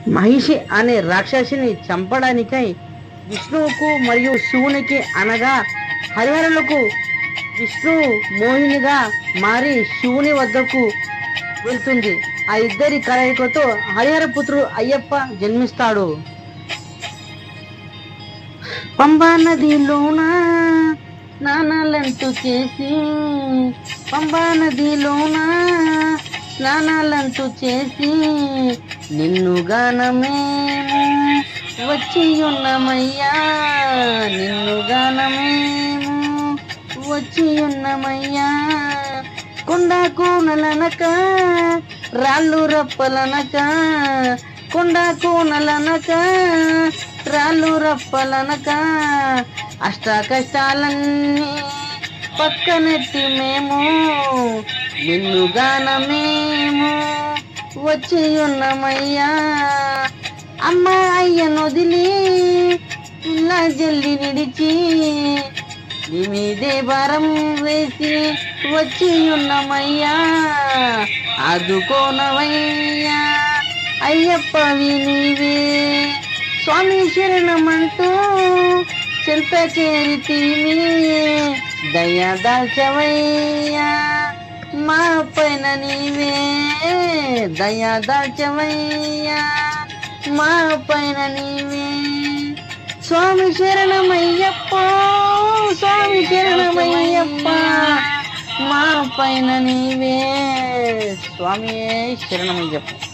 మహిషి అనే రాక్షసిని చంపడానికై విష్ణువుకు మరియు శివునికి అనగా హరిహరులకు విష్ణువు మోహినిగా మారి శివుని వద్దకు వెళ్తుంది. ఆ ఇద్దరి కలయికతో హరిహర పుత్రుడు అయ్యప్ప జన్మిస్తాడు. పంబా నదిలోన స్నానాలంటూ చేసి, పంబా నదిలోన స్నానాలంటూ చేసి, నిన్ను గానమేము వచ్చి ఉన్నమయ్యా, నిన్ను గానమేము వచ్చి ఉన్నమయ్యా. కొండ కోనలనక రాళ్ళు రప్పలనక, కొండ కోనలనక రాళ్ళు రప్పలనక, అష్ట కష్టాలన్నీ పక్కనెట్టి మేము నిన్ను గానమేము వచ్చి ఉన్నమయ్యా. అమ్మ అయ్యను వదిలి పిల్ల జల్లి నిడిచి నీ మీదే భారం వేసి వచ్చి ఉన్నమయ్యా. ఆదుకోనవయ్యా అయ్యప్పవి నీవే, స్వామి శరణమంటూ చెంత చేరితీవి, దయ దాల్చవయ్యా మా పైన నీవే, దయ దాల్చవయ్యా మా పైన నీవే. స్వామి శరణమయ్యప్ప, స్వామి శరణమయ్యప్ప మా పైన నీవే, స్వామి శరణమయ్యప్ప.